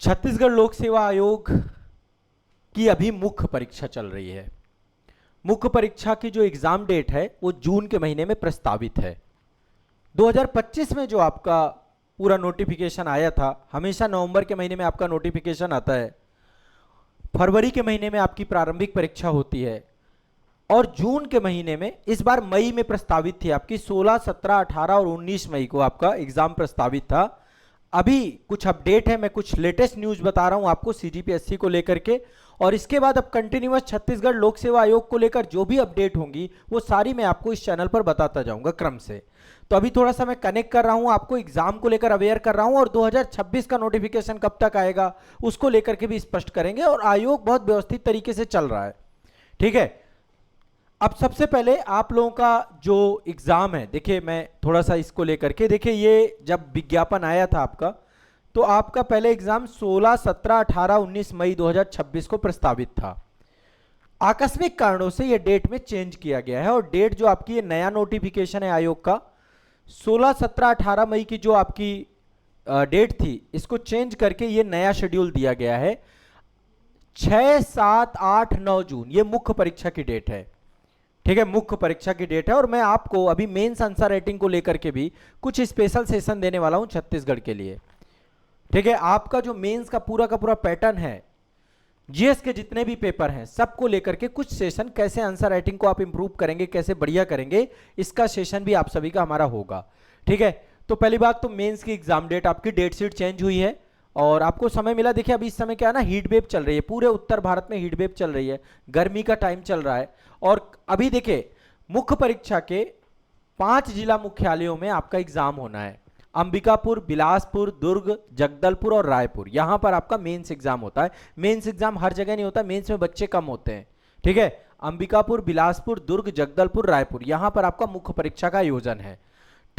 छत्तीसगढ़ लोक सेवा आयोग की अभी मुख्य परीक्षा चल रही है। मुख्य परीक्षा की जो एग्जाम डेट है वो जून के महीने में प्रस्तावित है। 2025 में जो आपका पूरा नोटिफिकेशन आया था, हमेशा नवंबर के महीने में आपका नोटिफिकेशन आता है, फरवरी के महीने में आपकी प्रारंभिक परीक्षा होती है और जून के महीने में, इस बार मई में प्रस्तावित थी आपकी 16, 17, 18 और 19 मई को आपका एग्जाम प्रस्तावित था। अभी कुछ अपडेट है, मैं कुछ लेटेस्ट न्यूज बता रहा हूं आपको सीजीपीएससी को लेकर के, और इसके बाद अब कंटिन्यूअस छत्तीसगढ़ लोक सेवा आयोग को लेकर जो भी अपडेट होंगी वो सारी मैं आपको इस चैनल पर बताता जाऊंगा क्रम से। तो अभी थोड़ा सा मैं कनेक्ट कर रहा हूं, आपको एग्जाम को लेकर अवेयर कर रहा हूं, और 2026 का नोटिफिकेशन कब तक आएगा उसको लेकर के भी स्पष्ट करेंगे। और आयोग बहुत व्यवस्थित तरीके से चल रहा है, ठीक है। अब सबसे पहले आप लोगों का जो एग्जाम है, देखिए मैं थोड़ा सा इसको लेकर के, देखिए ये जब विज्ञापन आया था आपका, तो आपका पहले एग्जाम 16, 17, 18, 19 मई 2026 को प्रस्तावित था। आकस्मिक कारणों से ये डेट में चेंज किया गया है, और डेट जो आपकी ये नया नोटिफिकेशन है आयोग का 16, 17, 18 मई की जो आपकी डेट थी, इसको चेंज करके ये नया शेड्यूल दिया गया है 6, 7, 8, 9 जून। ये मुख्य परीक्षा की डेट है, ठीक है, मुख्य परीक्षा की डेट है। और मैं आपको अभी मेंस आंसर राइटिंग को लेकर के भी कुछ स्पेशल सेशन देने वाला हूं छत्तीसगढ़ के लिए, ठीक है। आपका जो मेंस का पूरा पैटर्न है, जीएस के जितने भी पेपर हैं सबको लेकर के कुछ सेशन, कैसे आंसर राइटिंग को आप इंप्रूव करेंगे, कैसे बढ़िया करेंगे, इसका सेशन भी आप सभी का हमारा होगा, ठीक है। तो पहली बात तो मेंस की एग्जाम डेट, आपकी डेट शीट चेंज हुई है और आपको समय मिला। देखिए अभी इस समय क्या है ना, हीट वेव चल रही है, पूरे उत्तर भारत में हीट वेव चल रही है, गर्मी का टाइम चल रहा है। और अभी देखिए मुख्य परीक्षा के 5 जिला मुख्यालयों में आपका एग्जाम होना है, अंबिकापुर, बिलासपुर, दुर्ग, जगदलपुर और रायपुर। यहां पर आपका मेंस एग्जाम होता है। मेंस एग्जाम हर जगह नहीं होता, मेंस में बच्चे कम होते हैं, ठीक है। अंबिकापुर, बिलासपुर, दुर्ग, जगदलपुर, रायपुर, यहां पर आपका मुख्य परीक्षा का आयोजन है।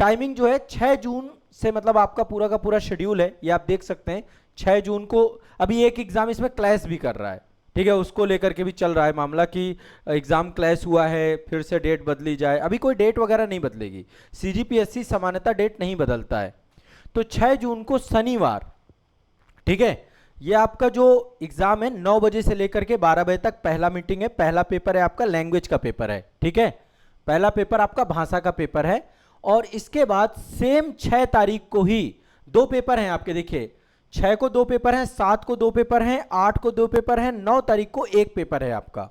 टाइमिंग जो है 6 जून से, मतलब आपका पूरा का पूरा शेड्यूल है, ये आप देख सकते हैं 6 जून को। अभी एक एग्जाम इसमें क्लैश भी कर रहा है, ठीक है, उसको लेकर के भी चल रहा है मामला कि एग्जाम क्लैश हुआ है, फिर से डेट बदली जाए। अभी कोई डेट वगैरह नहीं बदलेगी, सीजीपीएससी सामान्यतः डेट नहीं बदलता है। तो 6 जून को शनिवार, ठीक है, ये आपका जो एग्जाम है 9 बजे से लेकर के 12 बजे तक पहला मीटिंग है। पहला पेपर है आपका लैंग्वेज का पेपर है, ठीक है, पहला पेपर आपका भाषा का पेपर है। और इसके बाद सेम 6 तारीख को ही 2 पेपर हैं आपके, देखिए 6 को 2 पेपर हैं, 7 को 2 पेपर हैं, 8 को 2 पेपर हैं, 9 तारीख को 1 पेपर है आपका,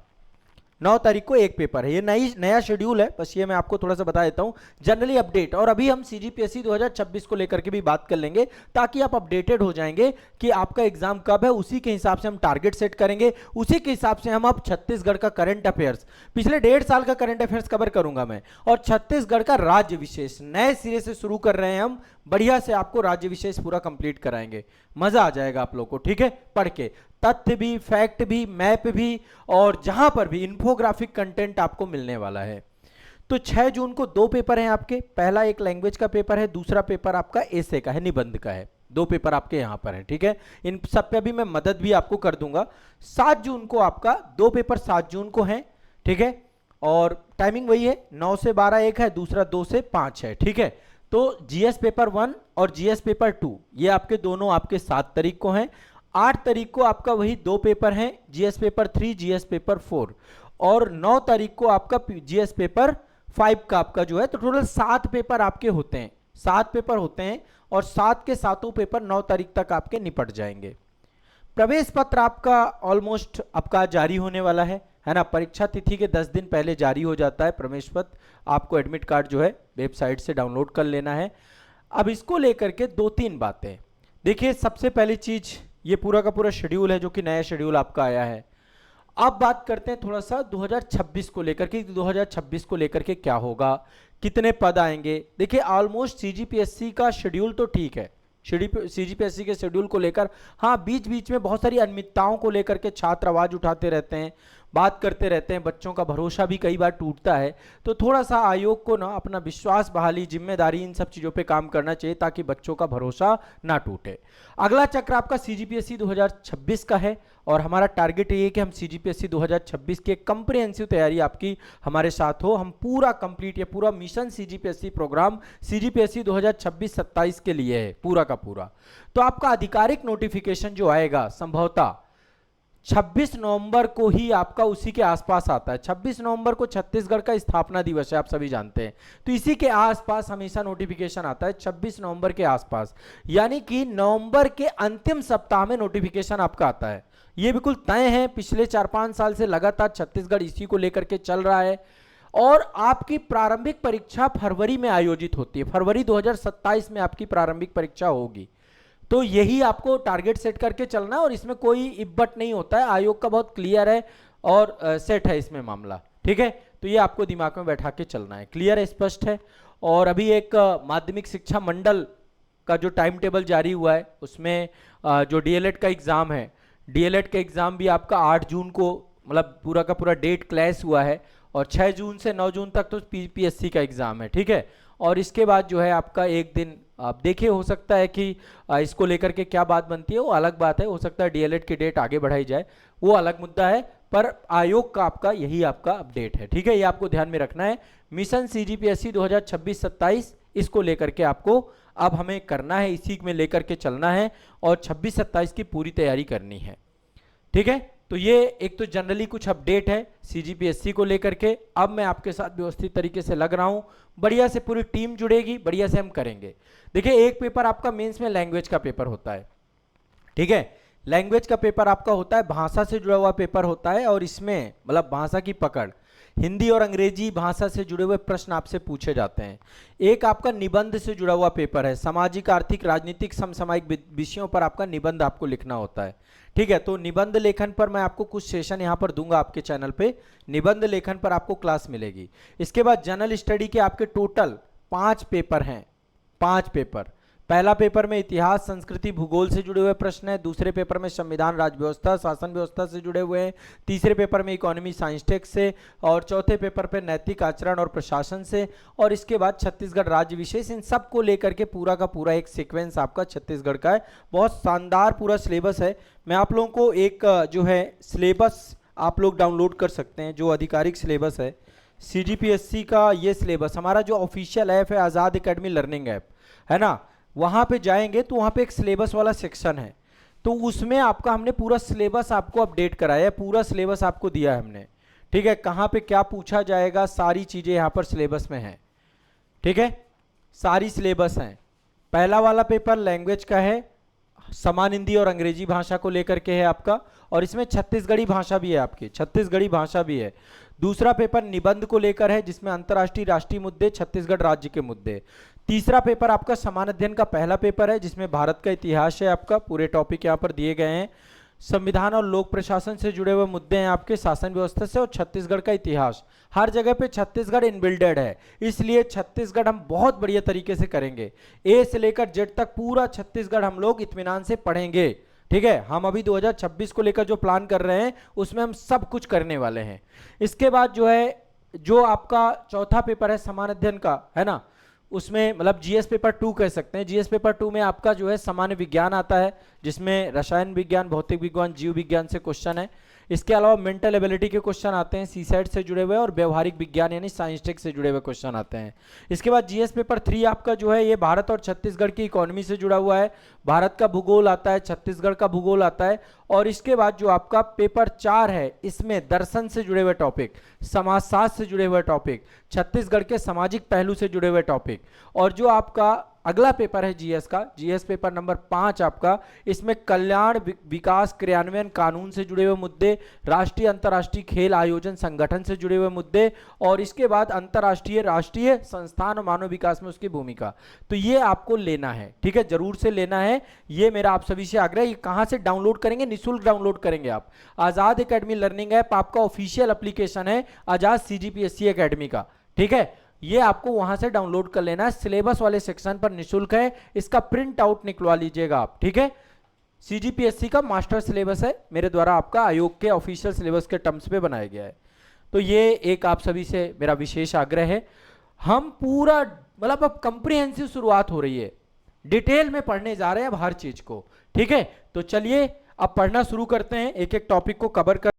9 तारीख को 1 पेपर है। ये नया शेड्यूल है, बस ये मैं आपको थोड़ा सा बता देता हूं जनरली अपडेट। और अभी हम सीजीपीएससी 2026 को लेकर के भी बात कर लेंगे, ताकि आप अपडेटेड हो जाएंगे कि आपका एग्जाम कब है। उसी के हिसाब से हम टारगेट सेट करेंगे, उसी के हिसाब से हम अब छत्तीसगढ़ का करंट अफेयर्स, पिछले 1.5 साल का करंट अफेयर्स कवर करूंगा मैं, और छत्तीसगढ़ का राज्य विशेष नए सिरे से शुरू कर रहे हैं हम, बढ़िया से आपको राज्य विशेष पूरा कंप्लीट कराएंगे, मजा आ जाएगा आप लोगों को, ठीक है, पढ़ के तथ्य भी, फैक्ट भी, मैप भी, और जहां पर भी इंफोग्राफिक कंटेंट आपको मिलने वाला है। तो 6 जून को 2 पेपर हैं आपके, पहला एक लैंग्वेज का पेपर है, दूसरा पेपर आपका एसे का है, निबंध का है। 2 पेपर आपके यहां पर हैं, ठीक है, इन सब पे भी मैं मदद भी आपको कर दूंगा। 7 जून को आपका 2 पेपर 7 जून को हैं, ठीक है, और टाइमिंग वही है 9 से 12 एक है, दूसरा 2 से 5 है, ठीक है। तो जीएस पेपर 1 और जीएस पेपर 2 ये आपके दोनों आपके 7 तारीख को हैं। 8 तारीख को आपका वही 2 पेपर हैं, जीएस पेपर 3, जीएस पेपर 4, और 9 तारीख को आपका जीएस पेपर 5 का आपका जो है। तो टोटल 7 पेपर आपके होते हैं, 7 पेपर होते हैं, और 7 के 7 पेपर 9 तारीख तक आपके निपट जाएंगे। प्रवेश पत्र आपका ऑलमोस्ट आपका जारी होने वाला है ना, परीक्षा तिथि के 10 दिन पहले जारी हो जाता है प्रवेश पत्र। आपको एडमिट कार्ड जो है वेबसाइट से डाउनलोड कर लेना है। अब इसको लेकर के 2-3 बातें, देखिए सबसे पहली चीज, ये पूरा का पूरा शेड्यूल है जो कि नया शेड्यूल आपका आया है। अब बात करते हैं थोड़ा सा 2026 को लेकर के, 2026 को लेकर के क्या होगा, कितने पद आएंगे। देखिए ऑलमोस्ट सीजीपीएससी का शेड्यूल तो ठीक है, सीजीपीएससी के शेड्यूल को लेकर हाँ बीच बीच में बहुत सारी अनियमितताओं को लेकर के छात्र आवाज उठाते रहते हैं, बात करते रहते हैं, बच्चों का भरोसा भी कई बार टूटता है। तो थोड़ा सा आयोग को ना अपना विश्वास बहाली, जिम्मेदारी, इन सब चीज़ों पे काम करना चाहिए ताकि बच्चों का भरोसा ना टूटे। अगला चक्र आपका सीजीपीएससी 2026 का है और हमारा टारगेट ये है कि हम सीजीपीएससी 2026 की एक कंप्रिहेंसिव तैयारी आपकी हमारे साथ हो। हम पूरा कंप्लीट, ये पूरा मिशन सीजीपीएससी प्रोग्राम सीजीपीएससी 2026-27 के लिए है पूरा का पूरा। तो आपका आधिकारिक नोटिफिकेशन जो आएगा संभवतः 26 नवंबर को ही आपका उसी के आसपास आता है। 26 नवंबर को छत्तीसगढ़ का स्थापना दिवस है, आप सभी जानते हैं। तो इसी के आसपास हमेशा नोटिफिकेशन आता है, 26 नवंबर के आसपास, यानी कि नवंबर के अंतिम सप्ताह में नोटिफिकेशन आपका आता है। ये बिल्कुल तय है, पिछले 4-5 साल से लगातार छत्तीसगढ़ इसी को लेकर के चल रहा है। और आपकी प्रारंभिक परीक्षा फरवरी में आयोजित होती है, फरवरी 2027 में आपकी प्रारंभिक परीक्षा होगी। तो यही आपको टारगेट सेट करके चलना है और इसमें कोई इब्बट नहीं होता है, आयोग का बहुत क्लियर है और सेट है इसमें मामला, ठीक है। तो ये आपको दिमाग में बैठा के चलना है, क्लियर है, स्पष्ट है। और अभी एक माध्यमिक शिक्षा मंडल का जो टाइम टेबल जारी हुआ है, उसमें जो डीएलएड का एग्ज़ाम है, डीएलएड का एग्ज़ाम भी आपका 8 जून को, मतलब पूरा का पूरा डेट क्लैश हुआ है और 6 जून से 9 जून तक तो पीपीएससी का एग्ज़ाम है, ठीक है। और इसके बाद जो है आपका एक दिन आप देखिए, हो सकता है कि इसको लेकर के क्या बात बनती है, वो अलग बात है। हो सकता है डीएलएड की डेट आगे बढ़ाई जाए, वो अलग मुद्दा है, पर आयोग का आपका यही आपका अपडेट है, ठीक है। ये आपको ध्यान में रखना है। मिशन सीजीपीएससी 2026-27 इसको लेकर के आपको अब हमें करना है, इसी में लेकर के चलना है और 26-27 की पूरी तैयारी करनी है, ठीक है। तो ये एक तो जनरली कुछ अपडेट है सीजीपीएससी को लेकर के। अब मैं आपके साथ व्यवस्थित तरीके से लग रहा हूँ, बढ़िया से पूरी टीम जुड़ेगी, बढ़िया से हम करेंगे। देखिए, एक पेपर आपका मेंस में लैंग्वेज का पेपर होता है, ठीक है। लैंग्वेज का पेपर आपका होता है, भाषा से जुड़ा हुआ पेपर होता है और इसमें मतलब भाषा की पकड़, हिंदी और अंग्रेजी भाषा से जुड़े हुए प्रश्न आपसे पूछे जाते हैं। एक आपका निबंध से जुड़ा हुआ पेपर है, सामाजिक, आर्थिक, राजनीतिक, समसामयिक विषयों पर आपका निबंध आपको लिखना होता है, ठीक है। तो निबंध लेखन पर मैं आपको कुछ सेशन यहाँ पर दूंगा आपके चैनल पे, निबंध लेखन पर आपको क्लास मिलेगी। इसके बाद जनरल स्टडी के आपके टोटल 5 पेपर हैं, 5 पेपर। पहला पेपर में इतिहास, संस्कृति, भूगोल से जुड़े हुए प्रश्न है। दूसरे पेपर में संविधान, राज्य व्यवस्था, शासन व्यवस्था से जुड़े हुए हैं। तीसरे पेपर में इकोनॉमी, साइंस, टेक से। और चौथे पेपर पे नैतिक आचरण और प्रशासन से। और इसके बाद छत्तीसगढ़ राज्य विशेष। इन सब को लेकर के पूरा का पूरा एक सीक्वेंस आपका छत्तीसगढ़ का है। बहुत शानदार पूरा सिलेबस है। मैं आप लोगों को एक जो है सिलेबस आप लोग डाउनलोड कर सकते हैं, जो आधिकारिक सिलेबस है सीजीपीएससी का। ये सिलेबस हमारा जो ऑफिशियल ऐप है आज़ाद एकेडमी लर्निंग ऐप, है ना, वहाँ पे जाएंगे तो वहाँ पे एक सिलेबस वाला सेक्शन है, तो उसमें आपका हमने पूरा सिलेबस आपको अपडेट कराया है, पूरा सिलेबस आपको दिया है हमने, ठीक है। कहाँ पे क्या पूछा जाएगा, सारी चीज़ें यहाँ पर सिलेबस में हैं, ठीक है, सारी सिलेबस हैं। पहला वाला पेपर लैंग्वेज का है, समान हिंदी और अंग्रेजी भाषा को लेकर के है आपका, और इसमें छत्तीसगढ़ी भाषा भी है आपकी, छत्तीसगढ़ी भाषा भी है। दूसरा पेपर निबंध को लेकर है, जिसमें अंतर्राष्ट्रीय, राष्ट्रीय मुद्दे, छत्तीसगढ़ राज्य के मुद्दे। तीसरा पेपर आपका समान अध्ययन का पहला पेपर है, जिसमें भारत का इतिहास है आपका, पूरे टॉपिक यहाँ पर दिए गए हैं। संविधान और लोक प्रशासन से जुड़े हुए मुद्दे हैं आपके, शासन व्यवस्था से, और छत्तीसगढ़ का इतिहास। हर जगह पे छत्तीसगढ़ इनबिल्डेड है, इसलिए छत्तीसगढ़ हम बहुत बढ़िया तरीके से करेंगे। ए से लेकर जेड तक पूरा छत्तीसगढ़ हम लोग इत्मीनान से पढ़ेंगे, ठीक है। हम अभी 2026 को लेकर जो प्लान कर रहे हैं उसमें हम सब कुछ करने वाले हैं। इसके बाद जो है, जो आपका चौथा पेपर है समान अध्ययन का, है ना, उसमें मतलब जीएस पेपर 2 कह सकते हैं। जीएस पेपर 2 में आपका जो है सामान्य विज्ञान आता है, जिसमें रसायन विज्ञान, भौतिक विज्ञान, जीव विज्ञान से क्वेश्चन है। इसके अलावा मेंटल एबिलिटी के क्वेश्चन आते हैं, सीसैट से जुड़े हुए, और व्यवहारिक विज्ञान यानी साइंस टेक से जुड़े हुए क्वेश्चन आते हैं। इसके बाद जीएस पेपर 3 आपका जो है ये भारत और छत्तीसगढ़ की इकोनॉमी से जुड़ा हुआ है। भारत का भूगोल आता है, छत्तीसगढ़ का भूगोल आता है। और इसके बाद जो आपका पेपर 4 है, इसमें दर्शन से जुड़े हुए टॉपिक, समाजशास्त्र से जुड़े हुए टॉपिक, छत्तीसगढ़ के सामाजिक पहलू से जुड़े हुए टॉपिक। और जो आपका अगला पेपर है जीएस का, जीएस पेपर नंबर 5 आपका, इसमें कल्याण, विकास, क्रियान्वयन, कानून से जुड़े हुए मुद्दे, राष्ट्रीय अंतर्राष्ट्रीय खेल आयोजन संगठन से जुड़े हुए मुद्दे, और इसके बाद अंतर्राष्ट्रीय, राष्ट्रीय संस्थान और मानव विकास में उसकी भूमिका। तो ये आपको लेना है, ठीक है, जरूर से लेना है। ये मेरा आप सभी से आग्रह है। ये कहाँ से डाउनलोड करेंगे? निःशुल्क डाउनलोड करेंगे आप। आजाद एकेडमी लर्निंग ऐप आपका ऑफिशियल एप्लीकेशन है आजाद सीजीपीएससी एकेडमी का, ठीक है। ये आपको वहां से डाउनलोड कर लेना है, सिलेबस वाले सेक्शन पर निःशुल्क है। इसका प्रिंट आउट निकलवा लीजिएगा आप, ठीक है। सीजीपीएससी का मास्टर सिलेबस है, मेरे द्वारा आपका आयोग के ऑफिशियल सिलेबस के टर्म्स पे बनाया गया है। तो ये एक आप सभी से मेरा विशेष आग्रह है। हम पूरा मतलब अब कंप्रिहेंसिव शुरुआत हो रही है, डिटेल में पढ़ने जा रहे हैं अब हर चीज को, ठीक है। तो चलिए अब पढ़ना शुरू करते हैं, एक एक टॉपिक को कवर कर